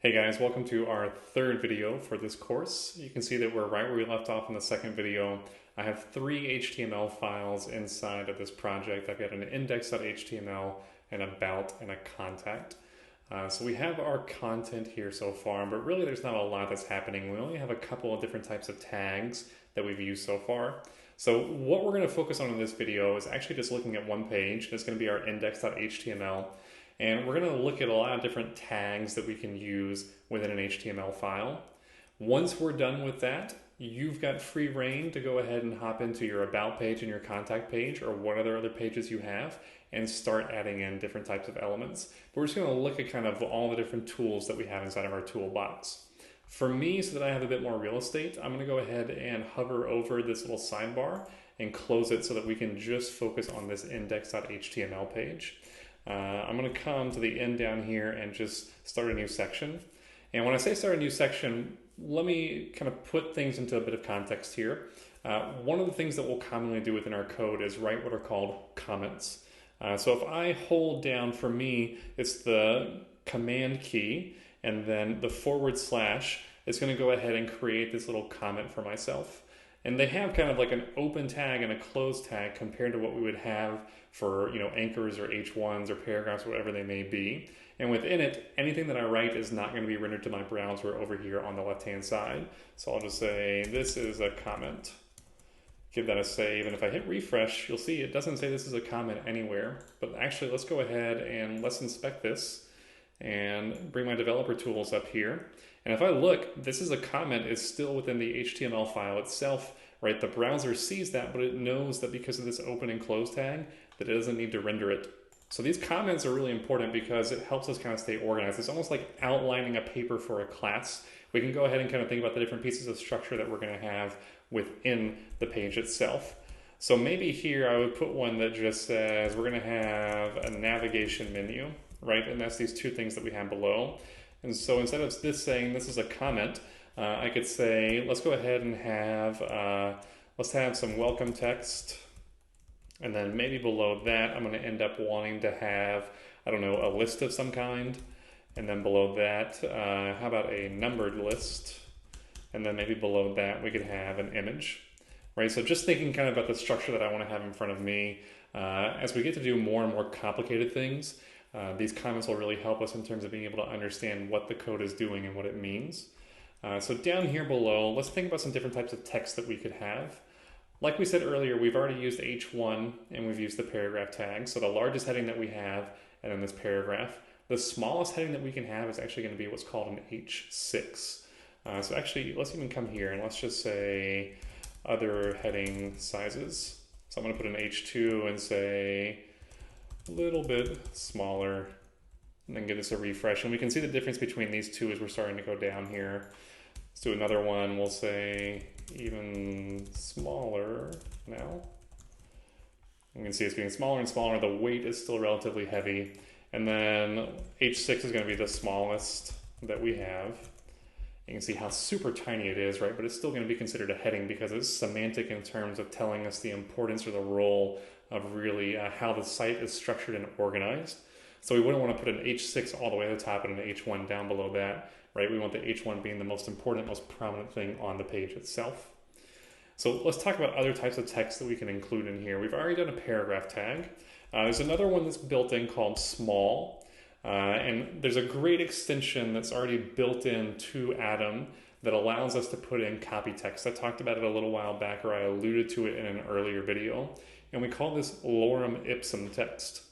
Hey guys, welcome to our third video for this course. You can see that we're right where we left off in the second video. I have three HTML files inside of this project. I've got an index.html, an about, and a contact. So we have our content here so far, but really there's not a lot that's happening. We only have a couple of different types of tags that we've used so far. So what we're going to focus on in this video is actually just looking at one page. It's going to be our index.html. And we're going to look at a lot of different tags that we can use within an HTML file. Once we're done with that, you've got free reign to go ahead and hop into your About page and your Contact page or whatever other pages you have and start adding in different types of elements. But we're just going to look at kind of all the different tools that we have inside of our toolbox. For me, so that I have a bit more real estate, I'm going to go ahead and hover over this little sidebar and close it so that we can just focus on this index.html page. I'm going to come to the end down here and just start a new section. And when I say start a new section, let me kind of put things into a bit of context here. One of the things that we'll commonly do within our code is write what are called comments. So if I hold down, for me, it's the command key and then the /, it's going to go ahead and create this little comment for myself. And they have kind of like an open tag and a closed tag compared to what we would have for, anchors or H1s or paragraphs or whatever they may be. And within it, anything that I write is not going to be rendered to my browser over here on the left-hand side. So I'll just say, this is a comment. Give that a save. And if I hit refresh, you'll see it doesn't say this is a comment anywhere. But actually, let's go ahead and let's inspect this and bring my developer tools up here. And if I look, this is a comment is still within the HTML file itself, right? The browser sees that, but it knows that because of this open and close tag, that it doesn't need to render it. So these comments are really important because it helps us kind of stay organized. It's almost like outlining a paper for a class. We can go ahead and kind of think about the different pieces of structure that we're going to have within the page itself. So maybe here I would put one that just says we're going to have a navigation menu, right? And that's these two things that we have below. And so instead of this saying this is a comment, I could say, let's go ahead and let's have some welcome text. And then maybe below that, I'm going to end up wanting to have, I don't know, a list of some kind. And then below that, how about a numbered list? And then maybe below that, we could have an image, right? So just thinking kind of about the structure that I want to have in front of me. As we get to do more and more complicated things, these comments will really help us in terms of being able to understand what the code is doing and what it means. So down here below, let's think about some different types of text that we could have. Like we said earlier, we've already used H1 and we've used the paragraph tag. So the largest heading that we have, and then this paragraph. The smallest heading that we can have is actually going to be what's called an H6. So actually, let's even come here and let's just say other heading sizes. So I'm going to put an H2 and say a little bit smaller, and then give this a refresh. And we can see the difference between these two as we're starting to go down here. Let's do another one. We'll say even smaller now. You can see it's getting smaller and smaller. The weight is still relatively heavy. And then H6 is going to be the smallest that we have. You can see how super tiny it is, right? But it's still going to be considered a heading because it's semantic in terms of telling us the importance or the role of really how the site is structured and organized. So we wouldn't want to put an H6 all the way to the top and an H1 down below that, right? We want the H1 being the most important, most prominent thing on the page itself. So let's talk about other types of text that we can include in here. We've already done a paragraph tag. There's another one that's built in called small. And there's a great extension that's already built in to Atom that allows us to put in copy text. I talked about it a little while back, or I alluded to it in an earlier video. And we call this lorem ipsum text.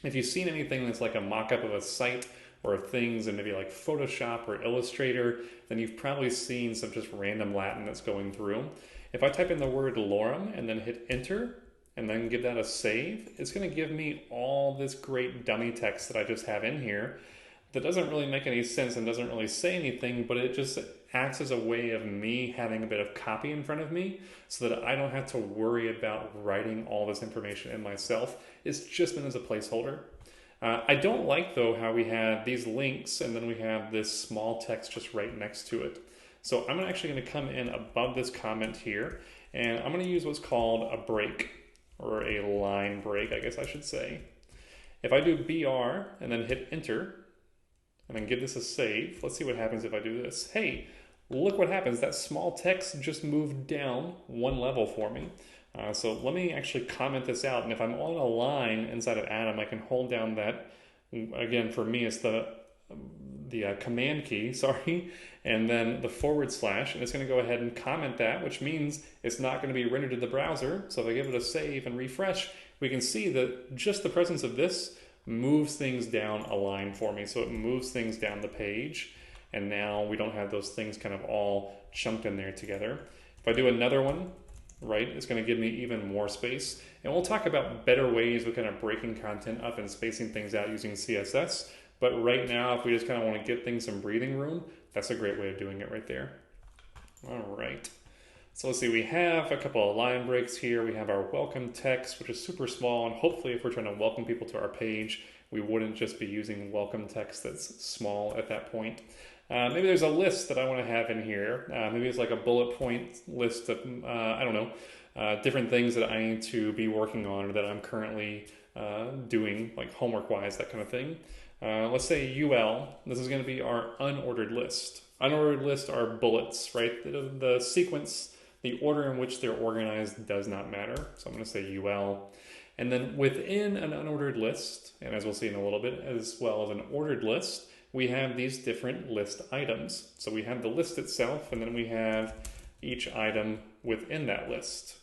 If you've seen anything that's like a mock-up of a site or of things in maybe like Photoshop or Illustrator, then you've probably seen some just random Latin that's going through. If I type in the word lorem and then hit enter, and then give that a save, it's going to give me all this great dummy text that I just have in here that doesn't really make any sense and doesn't really say anything, but it just acts as a way of me having a bit of copy in front of me so that I don't have to worry about writing all this information in myself. It's just meant as a placeholder. I don't like, though, how we have these links and then we have this small text just right next to it. So I'm actually going to come in above this comment here, and I'm going to use what's called a break, or a line break, I guess I should say. If I do BR and then hit enter, and then give this a save. Let's see what happens if I do this. Hey, look what happens. That small text just moved down one level for me. So let me actually comment this out. And if I'm on a line inside of Atom, I can hold down that, again, for me, it's the command key, sorry, and then the /, and it's going to go ahead and comment that, which means it's not going to be rendered in the browser. So if I give it a save and refresh, we can see that just the presence of this moves things down a line for me. So it moves things down the page, and now we don't have those things kind of all chunked in there together. If I do another one, right, it's going to give me even more space. And we'll talk about better ways of kind of breaking content up and spacing things out using CSS. But right now, if we just kind of want to give things some breathing room, that's a great way of doing it right there. All right. So let's see, we have a couple of line breaks here. We have our welcome text, which is super small. And hopefully if we're trying to welcome people to our page, we wouldn't just be using welcome text that's small at that point. Maybe there's a list that I want to have in here. Maybe it's like a bullet point list of, I don't know, different things that I need to be working on or that I'm currently doing, like homework-wise, that kind of thing. Let's say UL. This is going to be our unordered list. Unordered lists are bullets, right? The sequence, the order in which they're organized does not matter. So I'm going to say UL. And then within an unordered list, and as we'll see in a little bit, as well as an ordered list, we have these different list items. So we have the list itself, and then we have each item within that list.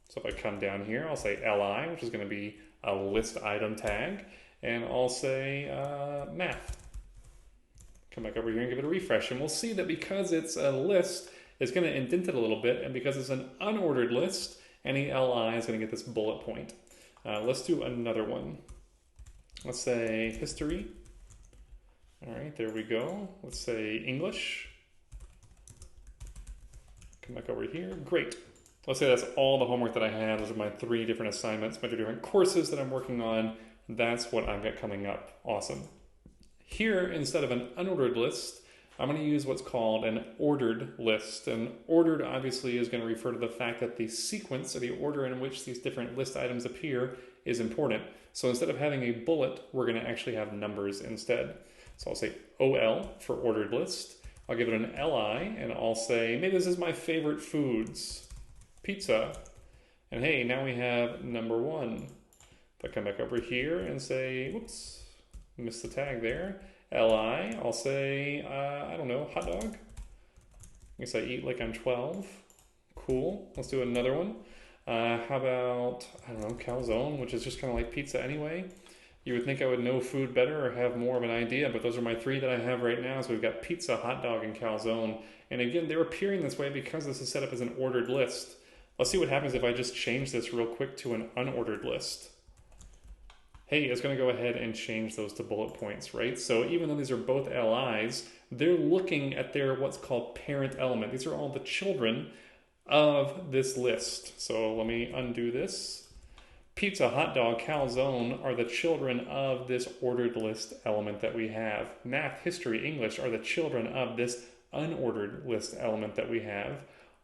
So if I come down here, I'll say LI, which is going to be a list item tag, and I'll say math. Come back over here and give it a refresh, and we'll see that because it's a list, it's going to indent it a little bit, and because it's an unordered list, any LI is going to get this bullet point. Let's do another one. Let's say history. All right, there we go. Let's say English. Come back over here. Great. Let's say that's all the homework that I have. Those are my 3 different assignments, my 2 different courses that I'm working on. That's what I've got coming up. Awesome. Here, instead of an unordered list, I'm going to use what's called an ordered list. And ordered obviously is going to refer to the fact that the sequence or the order in which these different list items appear is important. So instead of having a bullet, we're going to actually have numbers instead. So I'll say OL for ordered list. I'll give it an LI, and I'll say, maybe this is my favorite foods, pizza. And hey, now we have number 1. If I come back over here and say, whoops, missed the tag there. LI, I'll say, I don't know, hot dog. I guess I eat like I'm 12. Cool. Let's do another one. How about, I don't know, calzone, which is just kind of like pizza anyway. You would think I would know food better or have more of an idea, but those are my 3 that I have right now. So we've got pizza, hot dog, and calzone. And again, they're appearing this way because this is set up as an ordered list. Let's see what happens if I just change this real quick to an unordered list. Hey, it's going to go ahead and change those to bullet points, right? So even though these are both LIs, they're looking at their what's called parent element. These are all the children of this list. So let me undo this. Pizza, hot dog, calzone are the children of this ordered list element that we have. Math, history, English are the children of this unordered list element that we have.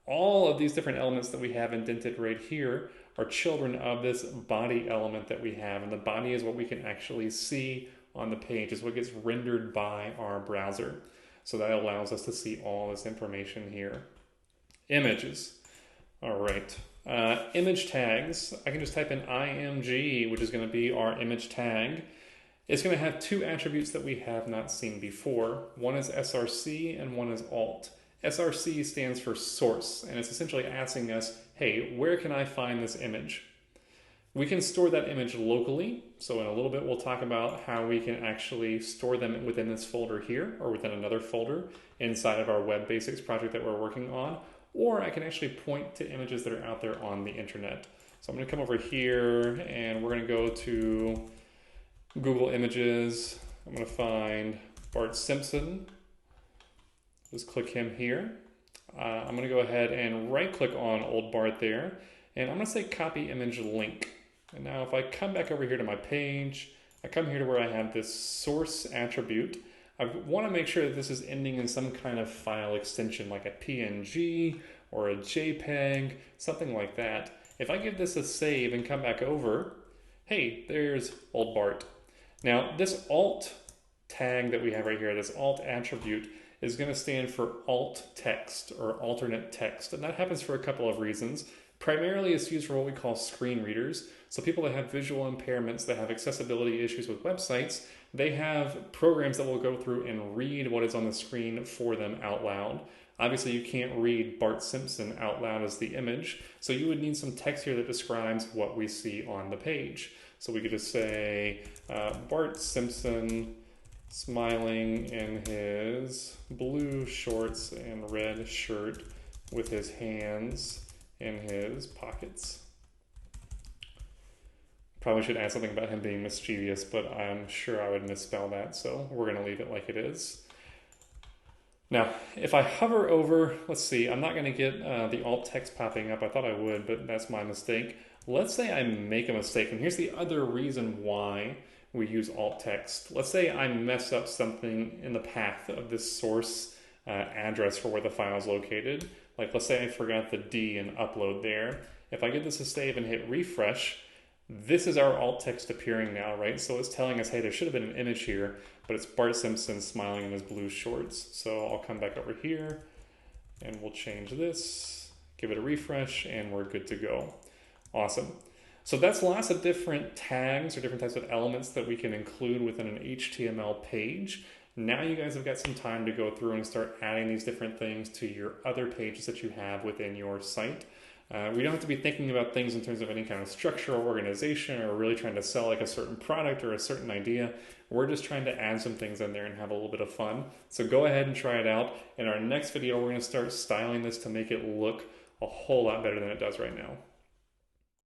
All of these different elements that we have indented right here are children of this body element that we have. And the body is what we can actually see on the page. It's what gets rendered by our browser. So that allows us to see all this information here. Images. All right. Image tags. I can just type in img, which is going to be our image tag. It's going to have 2 attributes that we have not seen before. One is src and one is alt. SRC stands for source, and it's essentially asking us, hey, where can I find this image? We can store that image locally. So in a little bit, we'll talk about how we can actually store them within this folder here or within another folder inside of our Web Basics project that we're working on. Or I can actually point to images that are out there on the internet. So I'm going to come over here and we're going to go to Google Images. I'm going to find Bart Simpson. Just click him here. I'm going to go ahead and right click on old Bart there. And I'm going to say copy image link. And now if I come back over here to my page, I come here to where I have this source attribute. I want to make sure that this is ending in some kind of file extension like a PNG or a JPEG, something like that. If I give this a save and come back over, hey, there's old Bart. Now this alt tag that we have right here, this alt attribute, is going to stand for alt text or alternate text. And that happens for a couple of reasons. Primarily, it's used for what we call screen readers. So people that have visual impairments, that have accessibility issues with websites, they have programs that will go through and read what is on the screen for them out loud. Obviously, you can't read Bart Simpson out loud as the image, so you would need some text here that describes what we see on the page. So we could just say Bart Simpson smiling in his blue shorts and red shirt with his hands in his pockets. Probably should add something about him being mischievous, but I'm sure I would misspell that, so we're going to leave it like it is. Now, if I hover over, let's see, I'm not going to get the alt text popping up. I thought I would, but that's my mistake. Let's say I make a mistake, and here's the other reason why we use alt text. Let's say I mess up something in the path of this source address for where the file is located. Like, let's say I forgot the D in upload there. If I get this to save and hit refresh, this is our alt text appearing now, right? So it's telling us, hey, there should have been an image here, but it's Bart Simpson smiling in his blue shorts. So I'll come back over here and we'll change this, give it a refresh, and we're good to go. Awesome. So that's lots of different tags or different types of elements that we can include within an HTML page. Now you guys have got some time to go through and start adding these different things to your other pages that you have within your site. We don't have to be thinking about things in terms of any kind of structure or organization or really trying to sell like a certain product or a certain idea. We're just trying to add some things in there and have a little bit of fun. So go ahead and try it out. In our next video, we're going to start styling this to make it look a whole lot better than it does right now.